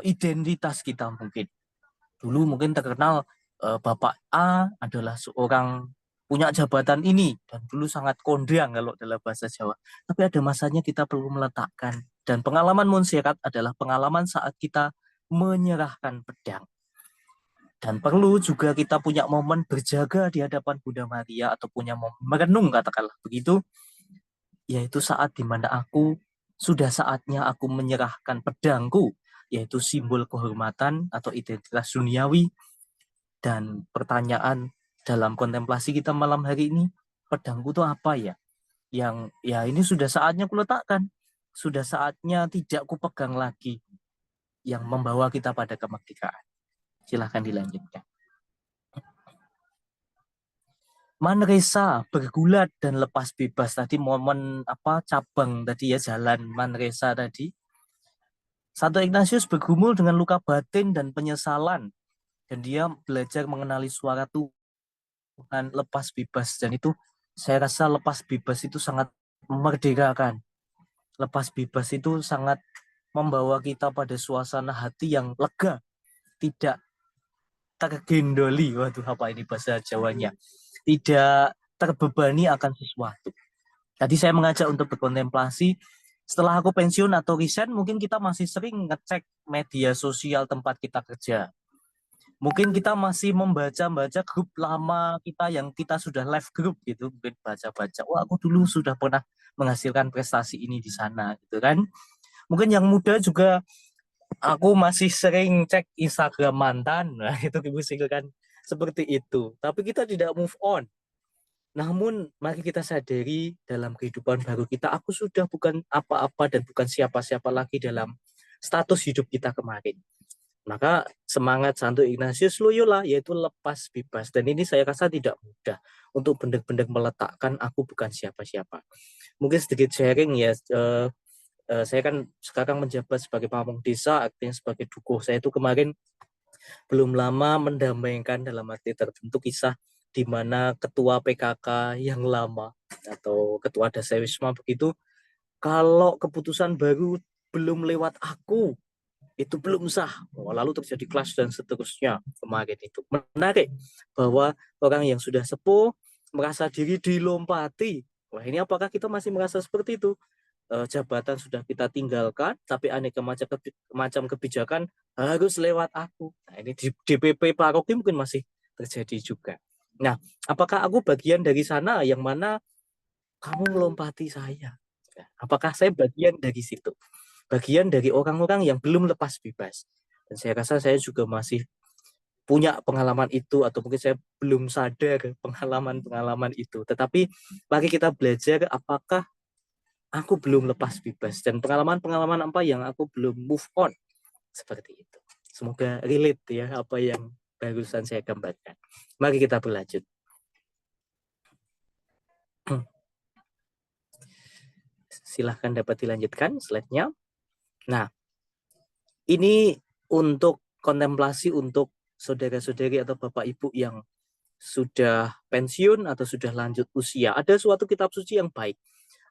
S7: identitas kita mungkin. Dulu mungkin terkenal Bapak A adalah seorang punya jabatan ini. Dan dulu sangat kondang kalau dalam bahasa Jawa. Tapi ada masanya kita perlu meletakkan. Dan pengalaman Montserrat adalah pengalaman saat kita menyerahkan pedang. Dan perlu juga kita punya momen berjaga di hadapan Bunda Maria atau punya momen merenung katakanlah begitu, yaitu saat dimana sudah saatnya aku menyerahkan pedangku, yaitu simbol kehormatan atau identitas duniawi. Dan pertanyaan dalam kontemplasi kita malam hari ini, pedangku itu apa ya? Yang ya ini sudah saatnya kuletakkan, sudah saatnya tidak kupegang lagi, yang membawa kita pada kemerdekaan. Silahkan dilanjutkan. Manresa bergulat dan lepas bebas tadi, momen cabang tadi ya, jalan Manresa tadi. Santo Ignatius bergumul dengan luka batin dan penyesalan, dan dia belajar mengenali suara Tuhan, lepas bebas. Dan itu saya rasa lepas bebas itu sangat memerdekakan. Lepas bebas itu sangat membawa kita pada suasana hati yang lega, tidak tergendoli, waduh apa ini bahasa Jawanya, tidak terbebani akan sesuatu. Tadi saya mengajak untuk berkontemplasi. Setelah aku pensiun atau resign, mungkin kita masih sering ngecek media sosial tempat kita kerja. Mungkin kita masih membaca grup lama kita yang kita sudah left group gitu, mungkin baca-baca, wah aku dulu sudah pernah menghasilkan prestasi ini di sana gitu kan. Mungkin yang muda juga aku masih sering cek Instagram mantan. Nah, itu Ibu Single kan seperti itu. Tapi kita tidak move on. Namun mari kita sadari dalam kehidupan baru kita, aku sudah bukan apa-apa dan bukan siapa-siapa lagi dalam status hidup kita kemarin. Maka semangat Santo Ignatius Loyola yaitu lepas bebas. Dan ini saya rasa tidak mudah untuk benar-benar meletakkan aku bukan siapa-siapa. Mungkin sedikit sharing ya, saya kan sekarang menjabat sebagai pamong desa, artinya sebagai dukuh. Saya itu kemarin belum lama mendamaikan dalam arti tertentu kisah di mana ketua PKK yang lama atau ketua Dasawisma begitu, kalau keputusan baru belum lewat aku itu belum sah, lalu terjadi clash dan seterusnya. Kemarin itu menarik bahwa orang yang sudah sepuh merasa diri dilompati. Wah, ini apakah kita masih merasa seperti itu? Jabatan sudah kita tinggalkan, tapi aneka macam kebijakan harus lewat aku. Nah, ini di DPP paroki mungkin masih terjadi juga. Nah, apakah aku bagian dari sana yang mana kamu melompati saya? Apakah saya bagian dari situ? Bagian dari orang-orang yang belum lepas bebas. Dan saya rasa saya juga masih punya pengalaman itu, atau mungkin saya belum sadar pengalaman-pengalaman itu. Tetapi mari kita belajar apakah aku belum lepas bebas dan pengalaman-pengalaman apa yang aku belum move on, seperti itu. Semoga relate ya apa yang barusan saya gambarkan. Mari kita berlanjut. Silahkan dapat dilanjutkan slide-nya. Nah, ini untuk kontemplasi untuk saudara-saudari atau bapak ibu yang sudah pensiun atau sudah lanjut usia. Ada suatu kitab suci yang baik.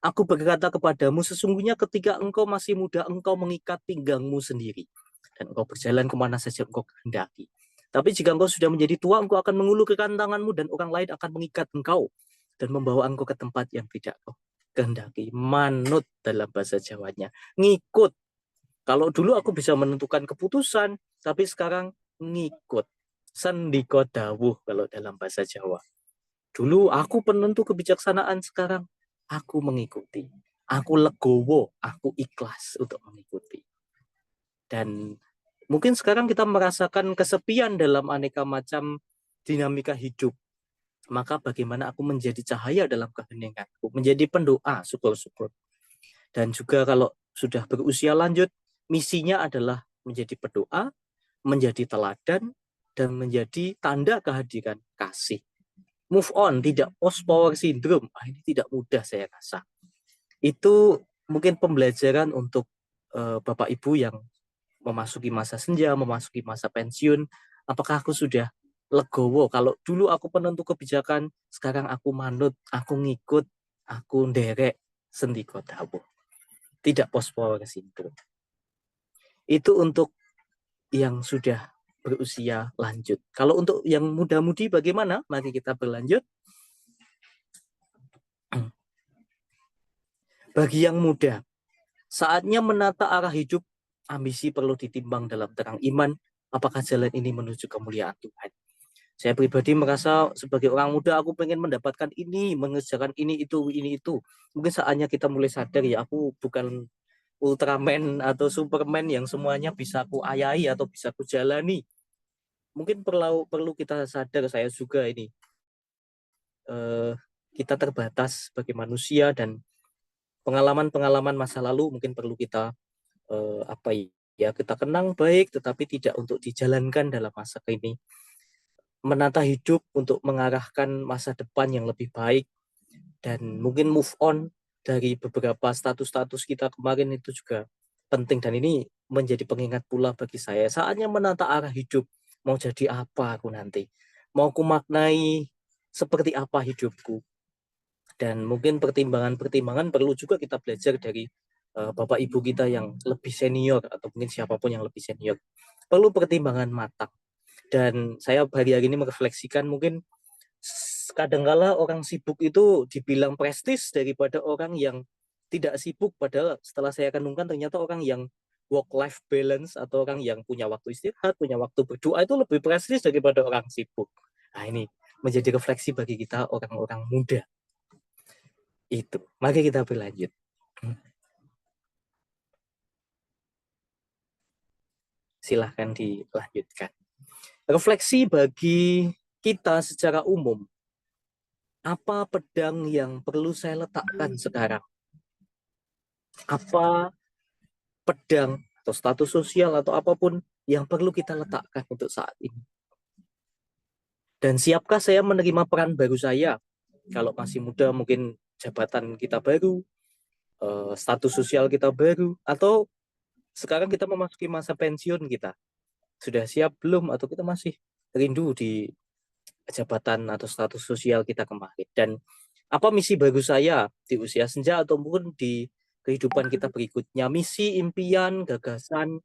S7: Aku berkata kepadamu, sesungguhnya ketika engkau masih muda, engkau mengikat pinggangmu sendiri. Dan engkau berjalan kemana saja engkau kehendaki. Tapi jika engkau sudah menjadi tua, engkau akan mengulurkan tanganmu dan orang lain akan mengikat engkau dan membawa engkau ke tempat yang tidak kau kehendaki. Manut dalam bahasa Jawanya. Ngikut. Kalau dulu aku bisa menentukan keputusan, tapi sekarang ngikut. Sendiko dawuh kalau dalam bahasa Jawa. Dulu aku penentu kebijaksanaan, sekarang aku mengikuti. Aku legowo, aku ikhlas untuk mengikuti. Dan mungkin sekarang kita merasakan kesepian dalam aneka macam dinamika hidup. Maka bagaimana aku menjadi cahaya dalam keheninganku, menjadi pendoa, syukur-syukur. Dan juga kalau sudah berusia lanjut, misinya adalah menjadi pendoa, menjadi teladan, dan menjadi tanda kehadiran kasih. Move on, tidak post power syndrome. Ini tidak mudah saya rasa. Itu mungkin pembelajaran untuk Bapak Ibu yang memasuki masa senja, memasuki masa pensiun. Apakah aku sudah legowo? Kalau dulu aku penentu kebijakan, sekarang aku manut, aku ngikut, aku nderek sendiko dawuh. Tidak post power syndrome. Itu untuk yang sudah berusia lanjut. Kalau untuk yang muda-mudi bagaimana? Mari kita berlanjut. Bagi yang muda, saatnya menata arah hidup, ambisi perlu ditimbang dalam terang iman, apakah jalan ini menuju kemuliaan Tuhan. Saya pribadi merasa sebagai orang muda, aku pengen mendapatkan ini, mengerjakan ini, itu. Mungkin saatnya kita mulai sadar ya, aku bukan Ultraman atau Superman yang semuanya bisa aku ayahi atau bisa aku jalani. Mungkin perlu kita sadar, saya juga ini, kita terbatas sebagai manusia dan pengalaman-pengalaman masa lalu mungkin perlu kita kita kenang baik, tetapi tidak untuk dijalankan dalam masa kini. Menata hidup untuk mengarahkan masa depan yang lebih baik dan mungkin move on dari beberapa status-status kita kemarin itu juga penting, dan ini menjadi pengingat pula bagi saya. Saatnya menata arah hidup, mau jadi apa aku nanti, mau ku maknai seperti apa hidupku. Dan mungkin pertimbangan-pertimbangan perlu juga kita belajar dari bapak ibu kita yang lebih senior atau mungkin siapapun yang lebih senior. Perlu pertimbangan matang. Dan saya hari-hari ini merefleksikan, mungkin kadangkala orang sibuk itu dibilang prestis daripada orang yang tidak sibuk, padahal setelah saya renungkan ternyata orang yang work-life balance atau orang yang punya waktu istirahat, punya waktu berdoa itu lebih prestis daripada orang sibuk. Nah, ini menjadi refleksi bagi kita orang-orang muda. Itu. Mari kita berlanjut. Silahkan dilanjutkan. Refleksi bagi kita secara umum, apa pedang yang perlu saya letakkan sekarang? Apa pedang atau status sosial atau apapun yang perlu kita letakkan untuk saat ini? Dan siapkah saya menerima peran baru saya? Kalau masih muda mungkin jabatan kita baru, status sosial kita baru, atau sekarang kita memasuki masa pensiun kita. Sudah siap belum? Atau kita masih rindu di jabatan atau status sosial kita kemarin? Dan apa misi baru saya di usia senja atau mungkin di kehidupan kita berikutnya? Misi, impian, gagasan,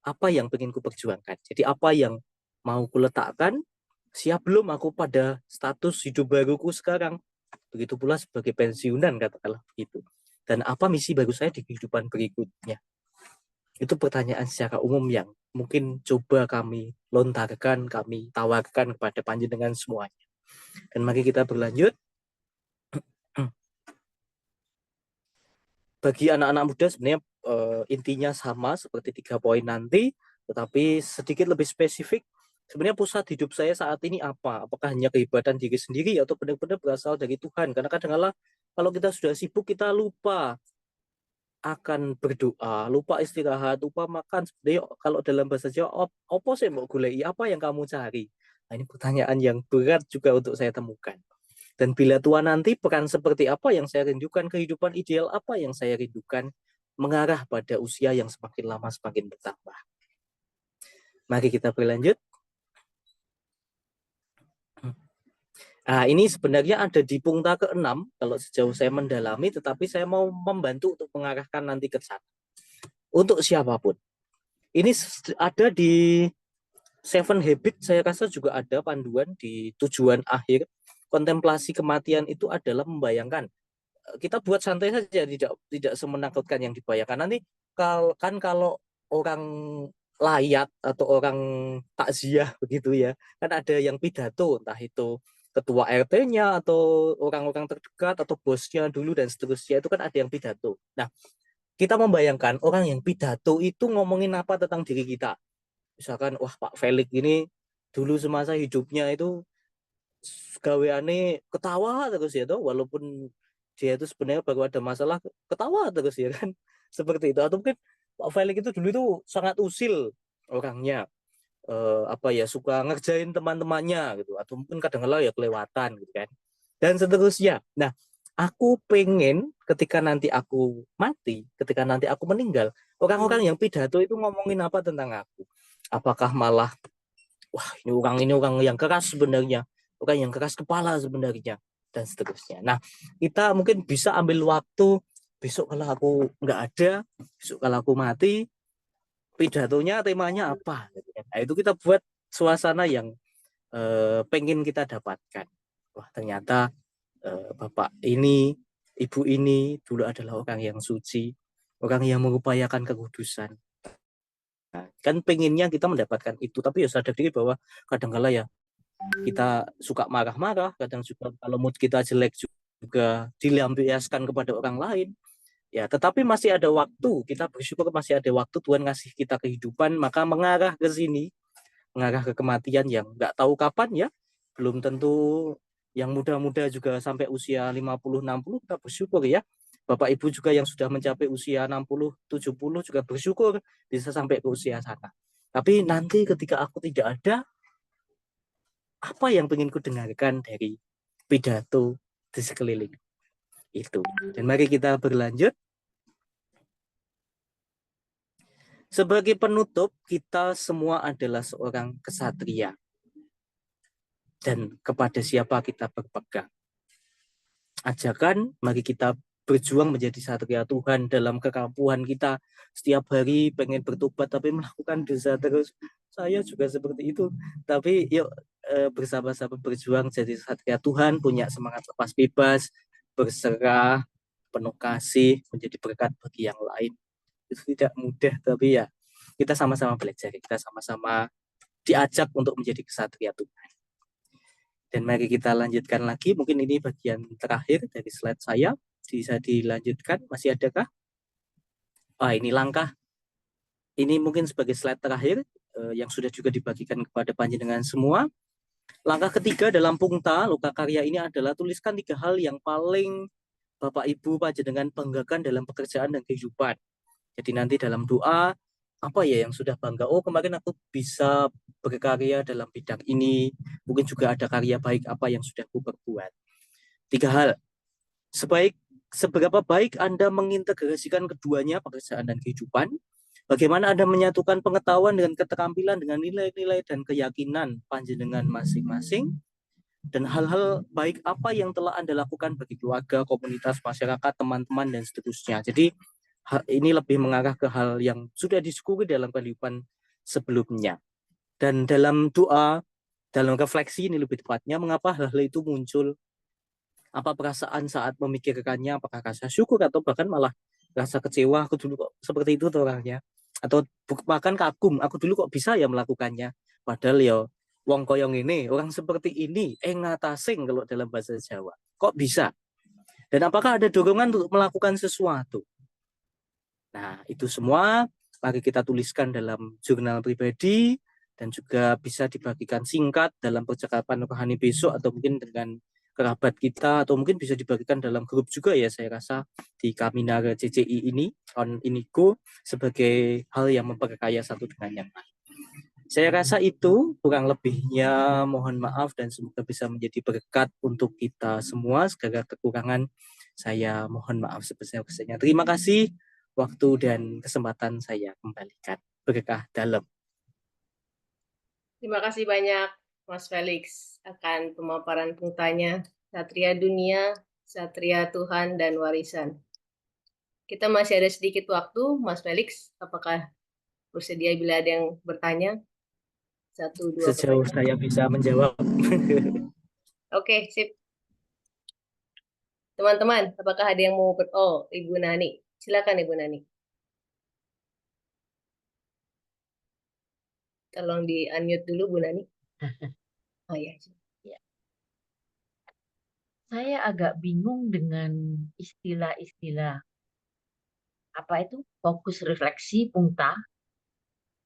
S7: apa yang ingin ku perjuangkan? Jadi apa yang mau ku letakkan? Siap belum aku pada status hidup baruku sekarang? Begitu pula sebagai pensiunan, katakanlah begitu. Dan apa misi baru saya di kehidupan berikutnya? Itu pertanyaan secara umum yang mungkin coba kami lontarkan, kami tawarkan kepada panjenengan semuanya. Dan mari kita berlanjut. Bagi anak-anak muda sebenarnya intinya sama seperti 3 poin nanti, tetapi sedikit lebih spesifik. Sebenarnya pusat hidup saya saat ini apa? Apakah hanya kehebatan diri sendiri atau benar-benar berasal dari Tuhan? Karena kadang-kala kalau kita sudah sibuk, kita lupa akan berdoa, lupa istirahat, lupa makan. Sebenarnya kalau dalam bahasa Jawa, apa sih mau gulai? Apa yang kamu cari? Nah, ini pertanyaan yang berat juga untuk saya temukan. Dan bila tua nanti, peran seperti apa yang saya rindukan, kehidupan ideal apa yang saya rindukan, mengarah pada usia yang semakin lama semakin bertambah. Mari kita berlanjut. Nah, ini sebenarnya ada di pungta ke-6 kalau sejauh saya mendalami, tetapi saya mau membantu untuk mengarahkan nanti ke sana. Untuk siapapun. Ini ada di 7 Habit, saya rasa juga ada panduan di tujuan akhir. Kontemplasi kematian itu adalah membayangkan. Kita buat santai saja, tidak semenakutkan yang dibayangkan. Nanti kalau orang layat atau orang takziah begitu ya, kan ada yang pidato, entah itu ketua RT-nya atau orang-orang terdekat atau bosnya dulu dan seterusnya, itu kan ada yang pidato. Nah, kita membayangkan orang yang pidato itu ngomongin apa tentang diri kita. Misalkan, wah Pak Felix ini dulu semasa hidupnya itu gaweane ketawa terus ya toh, walaupun dia itu sebenarnya baru ada masalah ketawa terus ya kan. Seperti itu. Atau mungkin Pak Felix itu dulu itu sangat usil orangnya. Apa ya, suka ngerjain teman-temannya gitu, atau mungkin kadang-kadang ya kelewatan gitu kan, dan seterusnya. Nah, aku pengen ketika nanti aku mati, ketika nanti aku meninggal, orang-orang yang pidato itu ngomongin apa tentang aku? Apakah malah, wah ini orang yang keras sebenarnya, orang yang keras kepala sebenarnya, dan seterusnya. Nah, kita mungkin bisa ambil waktu besok kalau aku nggak ada, besok kalau aku mati, pidatonya temanya apa? Nah, itu kita buat suasana yang pengen kita dapatkan. Wah, ternyata bapak ini, ibu ini dulu adalah orang yang suci, orang yang mengupayakan kekudusan. Nah, kan pengennya kita mendapatkan itu, tapi ya sadar diri bahwa kadang-kala ya kita suka marah-marah, kadang juga kalau mood kita jelek juga dilampiaskan kepada orang lain. Ya, tetapi masih ada waktu, kita bersyukur masih ada waktu Tuhan ngasih kita kehidupan, maka mengarah ke sini, mengarah ke kematian yang nggak tahu kapan ya, belum tentu yang muda-muda juga sampai usia 50-60, kita bersyukur ya. Bapak Ibu juga yang sudah mencapai usia 60-70 juga bersyukur bisa sampai ke usia sana. Tapi nanti ketika aku tidak ada, apa yang ingin ku dengarkan dari pidato di sekeliling itu. Dan mari kita berlanjut. Sebagai penutup, kita semua adalah seorang kesatria. Dan kepada siapa kita berpegang. Ajakan, mari kita berjuang menjadi satria Tuhan dalam kekampuhan kita. Setiap hari pengen bertobat tapi melakukan dosa terus. Saya juga seperti itu. Tapi yuk bersama-sama berjuang jadi satria Tuhan, punya semangat lepas bebas, berserah, penuh kasih, menjadi berkat bagi yang lain. Itu tidak mudah, tapi ya kita sama-sama belajar, kita sama-sama diajak untuk menjadi kesatria Tuhan. Dan mari kita lanjutkan lagi, mungkin ini bagian terakhir dari slide saya, bisa dilanjutkan, masih adakah? Ini langkah, ini mungkin sebagai slide terakhir, yang sudah juga dibagikan kepada panjenengan semua. Langkah ketiga dalam Pungta Loka Karya ini adalah tuliskan 3 hal yang paling Bapak Ibu panjenengan banggakan dalam pekerjaan dan kehidupan. Jadi nanti dalam doa, apa ya yang sudah bangga? Oh, kemarin aku bisa berkarya dalam bidang ini. Mungkin juga ada karya baik apa yang sudah aku perbuat. 3 hal. Seberapa baik Anda mengintegrasikan keduanya, pekerjaan dan kehidupan. Bagaimana Anda menyatukan pengetahuan dengan keterampilan, dengan nilai-nilai dan keyakinan panjenengan masing-masing. Dan hal-hal baik apa yang telah Anda lakukan bagi keluarga, komunitas, masyarakat, teman-teman, dan seterusnya. Jadi ini lebih mengarah ke hal yang sudah disyukuri dalam kehidupan sebelumnya. Dan dalam doa, dalam refleksi ini lebih tepatnya, mengapa hal-hal itu muncul, apa perasaan saat memikirkannya, apakah rasa syukur atau bahkan malah rasa kecewa, aku dulu kok seperti itu tuh orangnya. Atau bahkan kagum, aku dulu kok bisa ya melakukannya. Padahal ya wong koyong ini, orang seperti ini, ngatasing kalau dalam bahasa Jawa. Kok bisa? Dan apakah ada dorongan untuk melakukan sesuatu? Nah, itu semua mari kita tuliskan dalam jurnal pribadi dan juga bisa dibagikan singkat dalam percakapan rohani besok atau mungkin dengan kerabat kita atau mungkin bisa dibagikan dalam grup juga ya saya rasa di Kaminara CCI ini on Inigo sebagai hal yang memperkaya satu dengan yang lain. Saya rasa itu kurang lebihnya, mohon maaf dan semoga bisa menjadi berkat untuk kita semua. Segala kekurangan saya mohon maaf sebesar-besarnya. Terima kasih waktu dan kesempatan saya kembalikan. Berkah dalam.
S1: Terima kasih banyak Mas Felix akan pemaparan pungtanya Satria Dunia, Satria Tuhan dan Warisan. Kita masih ada sedikit waktu, Mas Felix, apakah bersedia bila ada yang bertanya? 1, 2
S7: Sejauh saya bisa menjawab.
S1: Oke, sip. Teman-teman, apakah ada yang mau Oh, Ibu Nani. Silakan Ibu Nani. Tolong di-unmute dulu Bu Nani. Oh ya.
S9: Saya agak bingung dengan istilah-istilah apa itu fokus refleksi Pungta,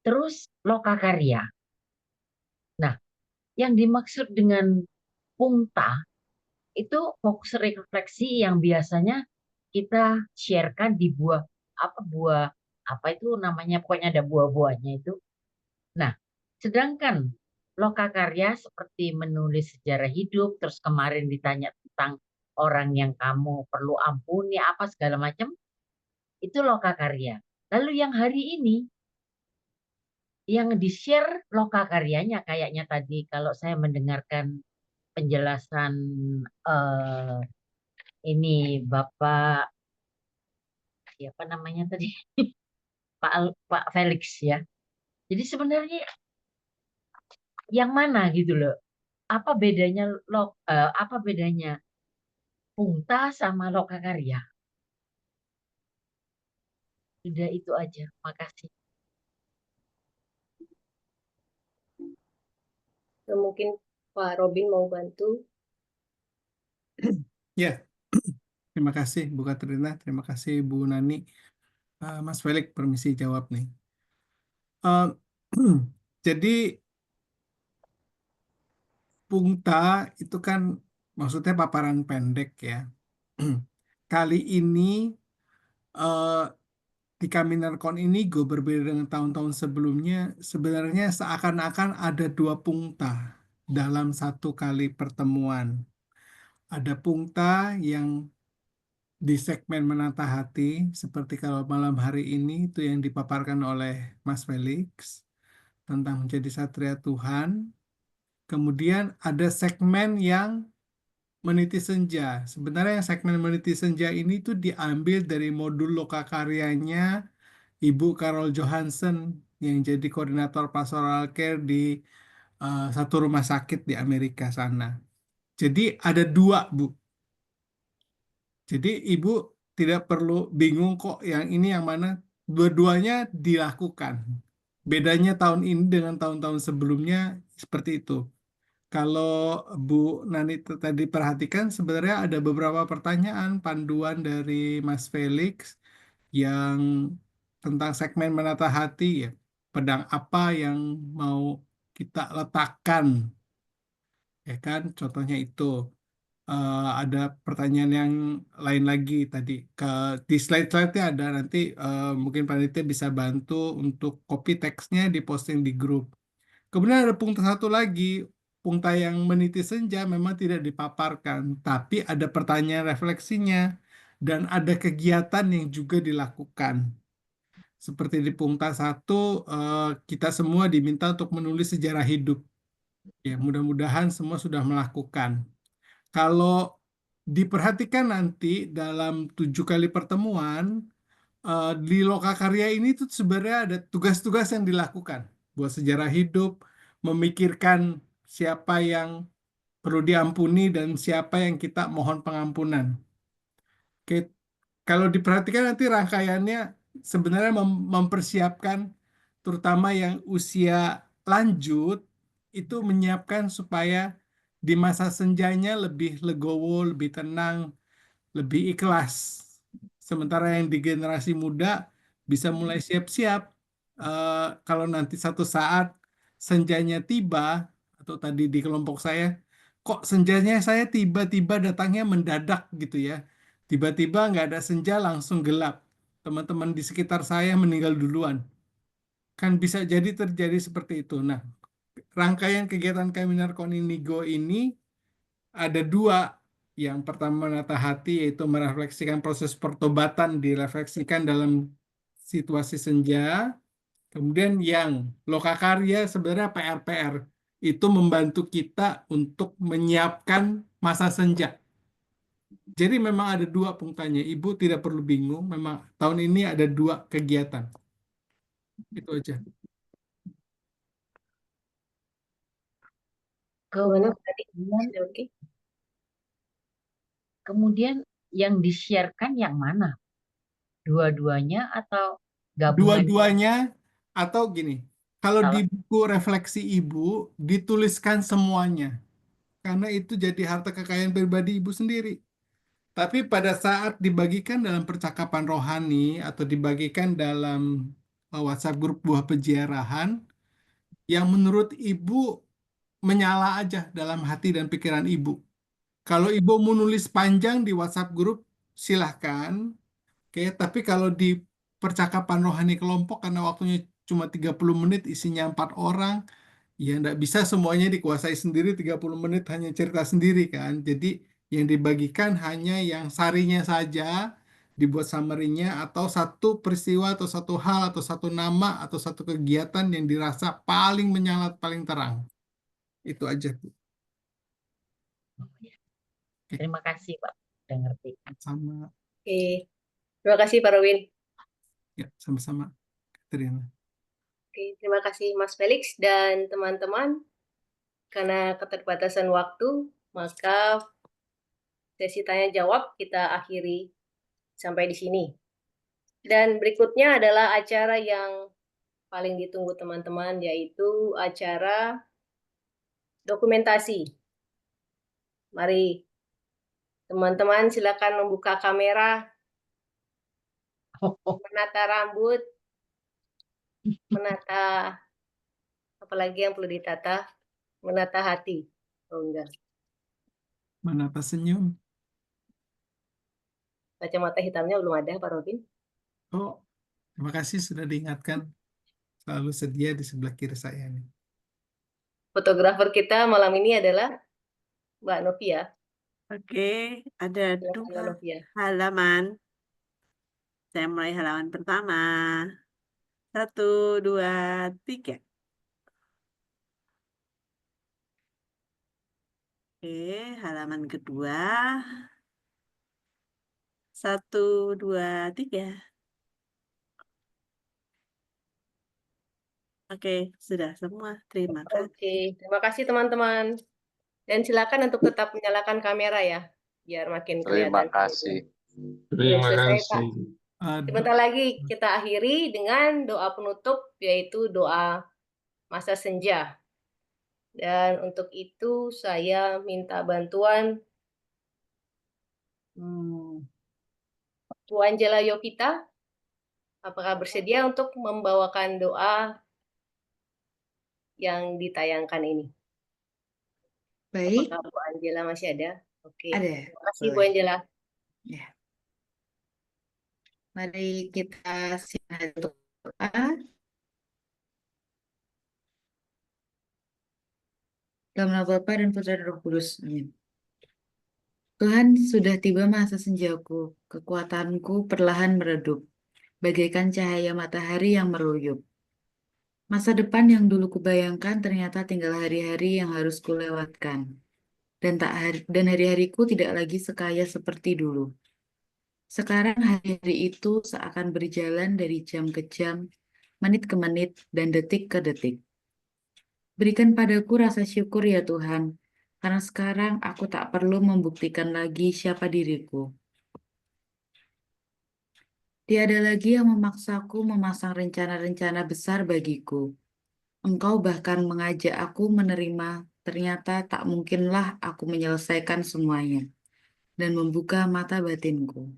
S9: terus lokakarya. Nah, yang dimaksud dengan Pungta itu fokus refleksi yang biasanya kita sharekan di buah apa itu namanya, pokoknya ada buah-buahnya itu. Nah, sedangkan lokakarya seperti menulis sejarah hidup, terus kemarin ditanya tentang orang yang kamu perlu ampuni apa segala macam, itu lokakarya. Lalu yang hari ini yang di-share lokakaryanya kayaknya tadi kalau saya mendengarkan penjelasan ini Bapak siapa namanya tadi Pak Felix ya. Jadi sebenarnya yang mana gitu loh? Apa bedanya Pungta sama lokakarya? Sudah itu aja. Makasih.
S1: Mungkin Pak Robin mau bantu.
S5: Ya, terima kasih Bu Katrina, terima kasih Bu Nani. Mas Felix, permisi jawab nih. Jadi Pungta itu kan maksudnya paparan pendek ya. Kali ini di Kaminarkon ini gue berbeda dengan tahun-tahun sebelumnya. Sebenarnya seakan-akan ada 2 Pungta dalam satu kali pertemuan. Ada Pungta yang di segmen Menata Hati, seperti kalau malam hari ini itu yang dipaparkan oleh Mas Felix tentang menjadi satria Tuhan. Kemudian ada segmen yang Meniti Senja. Sebenarnya yang segmen Meniti Senja ini tuh diambil dari modul lokakaryanya Ibu Carol Johansson yang jadi koordinator pastoral care di satu rumah sakit di Amerika sana. Jadi ada 2, Bu. Jadi Ibu tidak perlu bingung kok yang ini yang mana. Dua-duanya dilakukan. Bedanya tahun ini dengan tahun-tahun sebelumnya seperti itu. Kalau Bu Nani tadi perhatikan, sebenarnya ada beberapa pertanyaan panduan dari Mas Felix yang tentang segmen menata hati ya. pedang apa yang mau kita letakkan, ya kan? Contohnya itu. Ada pertanyaan yang lain lagi tadi di slide-slide-nya ada nanti, mungkin panitia bisa bantu untuk copy teksnya diposting di grup. Kemudian ada pungta satu lagi, pungta yang meniti senja memang tidak dipaparkan, tapi ada pertanyaan refleksinya dan ada kegiatan yang juga dilakukan. Seperti di pungta satu, kita semua diminta untuk menulis sejarah hidup. Ya, mudah-mudahan semua sudah melakukan. Kalau diperhatikan nanti dalam 7 kali pertemuan, di Lokakarya ini tuh sebenarnya ada tugas-tugas yang dilakukan. Buat sejarah hidup, memikirkan siapa yang perlu diampuni dan siapa yang kita mohon pengampunan. Oke, kalau diperhatikan nanti rangkaiannya sebenarnya mempersiapkan terutama yang usia lanjut itu menyiapkan supaya di masa senjanya lebih legowo, lebih tenang, lebih ikhlas. Sementara yang di generasi muda bisa mulai siap-siap. Kalau nanti satu saat senjanya tiba, atau tadi di kelompok saya, kok senjanya saya tiba-tiba datangnya mendadak gitu ya. Tiba-tiba nggak ada senja langsung gelap. Teman-teman di sekitar saya meninggal duluan. Kan bisa jadi terjadi seperti itu. Nah, rangkaian kegiatan Kaminar Koninigo ini ada dua. Yang pertama menata hati, yaitu merefleksikan proses pertobatan, direfleksikan dalam situasi senja. Kemudian yang lokakarya sebenarnya PR-PR itu membantu kita untuk menyiapkan masa senja. Jadi memang ada dua punktanya. Ibu tidak perlu bingung, memang tahun ini ada dua kegiatan. Itu aja.
S1: Gimana tadi?
S9: Kemudian,
S1: Oke.
S9: kemudian yang disiarkan yang mana? Dua-duanya atau gabungan?
S5: Dua-duanya atau gini, kalau di
S9: Salah.
S5: buku refleksi ibu dituliskan semuanya, karena itu jadi harta kekayaan pribadi ibu sendiri. Tapi pada saat dibagikan dalam percakapan rohani atau dibagikan dalam WhatsApp grup buah peziarahan, yang menurut ibu menyala aja dalam hati dan pikiran ibu. Kalau ibu mau nulis panjang di WhatsApp grup, silahkan. Oke, tapi kalau di percakapan rohani kelompok karena waktunya cuma 30 menit, isinya 4 orang, ya enggak bisa semuanya dikuasai sendiri 30 menit hanya cerita sendiri kan. Jadi yang dibagikan hanya yang sarinya saja, dibuat summary-nya atau satu peristiwa atau satu hal atau satu nama atau satu kegiatan yang dirasa paling menyalat, paling terang. Itu aja, Bu.
S9: Terima kasih, Pak. Udah ngerti.
S5: Sama.
S1: Oke. Terima kasih Pak Rowin.
S5: Ya, sama-sama, Katrina.
S1: Oke, terima kasih Mas Felix dan teman-teman. Karena keterbatasan waktu, maka sesi tanya jawab kita akhiri sampai di sini. Dan berikutnya adalah acara yang paling ditunggu teman-teman, yaitu acara dokumentasi. Mari teman-teman silakan membuka kamera, menata rambut, menata apalagi yang perlu ditata, menata hati. Oh enggak,
S5: Menata senyum.
S1: kacamata hitamnya belum ada Pak Robin.
S5: Oh, terima kasih sudah diingatkan. Selalu sedia di sebelah kiri saya nih.
S1: Fotografer kita malam ini adalah Mbak Novia.
S2: Oke, ada
S1: Silakan, Mbak
S2: 2
S1: Novia.
S2: halaman. Saya mulai halaman pertama. 1, 2, 3. Oke, halaman kedua. 1, 2, 3. Oke, sudah semua. Terima kasih.
S1: Oke, terima kasih teman-teman. Dan silakan untuk tetap menyalakan kamera ya, biar makin
S3: Terima
S1: kelihatan.
S3: kasih.
S1: Belum selesai, Pak.
S5: Aduh,
S1: Sebentar lagi kita akhiri dengan doa penutup, yaitu doa masa senja. Dan untuk itu saya minta bantuan Bu Angela Yovita. Apakah bersedia untuk membawakan doa yang ditayangkan ini.
S10: Baik,
S1: Apakah Bu Angela masih ada? Oke.
S10: ada.
S1: Terima kasih Bu
S10: Boleh.
S1: Angela.
S10: Ya. Mari kita siapkan untuk doa. Dalam nama Bapa dan Putra dan Roh Kudus. Amin. Tuhan, sudah tiba masa senjaku. Kekuatanku perlahan meredup, bagaikan cahaya matahari yang meruyup. Masa depan yang dulu kubayangkan ternyata tinggal hari-hari yang harus kulewatkan. Dan hari-hariku tidak lagi sekaya seperti dulu. Sekarang hari-hari itu seakan berjalan dari jam ke jam, menit ke menit, dan detik ke detik. Berikan padaku rasa syukur ya Tuhan, karena sekarang aku tak perlu membuktikan lagi siapa diriku. Tiada lagi yang memaksaku memasang rencana-rencana besar bagiku. Engkau bahkan mengajak aku menerima, ternyata tak mungkinlah aku menyelesaikan semuanya dan membuka mata batinku.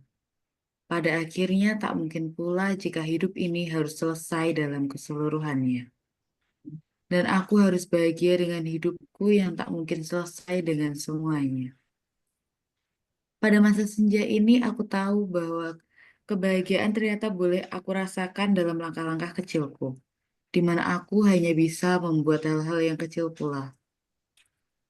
S10: Pada akhirnya tak mungkin pula jika hidup ini harus selesai dalam keseluruhannya. Dan aku harus bahagia dengan hidupku yang tak mungkin selesai dengan semuanya. Pada masa senja ini aku tahu bahwa kebahagiaan ternyata boleh aku rasakan dalam langkah-langkah kecilku, di mana aku hanya bisa membuat hal-hal yang kecil pula.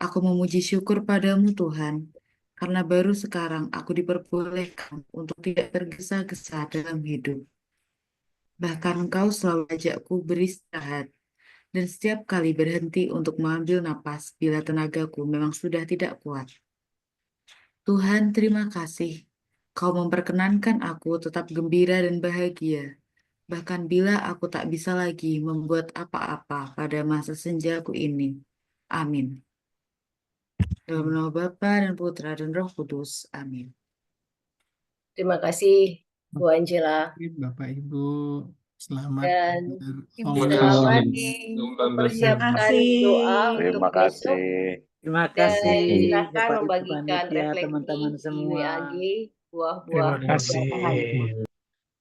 S10: Aku memuji syukur padamu Tuhan, karena baru sekarang aku diperbolehkan untuk tidak tergesa-gesa dalam hidup. Bahkan Engkau selalu ajakku beristirahat, dan setiap kali berhenti untuk mengambil napas bila tenagaku memang sudah tidak kuat. Tuhan, terima kasih. Kau memperkenankan aku tetap gembira dan bahagia, bahkan bila aku tak bisa lagi membuat apa-apa pada masa senjaku ini. Amin. Dalam nama Bapa dan Putra dan Roh Kudus. Amin.
S1: Terima kasih Bu Angela.
S5: Bapak Ibu, selamat
S1: Dan
S5: selamat
S1: mempersiapkan doa untuk
S3: Terima
S1: besok.
S3: kasih.
S6: Terima
S1: Dan
S6: kasih
S1: silakan
S6: Bapak Ibu
S1: membagikan
S6: Panitia,
S1: refleksi
S6: teman-teman
S1: di
S6: semua.
S1: WAG buah-buah rohani.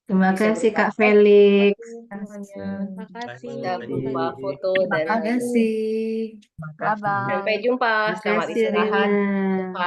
S10: Terima
S1: Bisa
S10: kasih
S1: berupa
S10: Kak Felix.
S1: semuanya.
S9: Makasih.
S1: Bisa berupa foto
S10: Terima
S1: dan
S10: kasih.
S1: sampai jumpa.
S10: Terima
S1: Selamat
S10: kasih
S1: istirahat.
S10: Rina.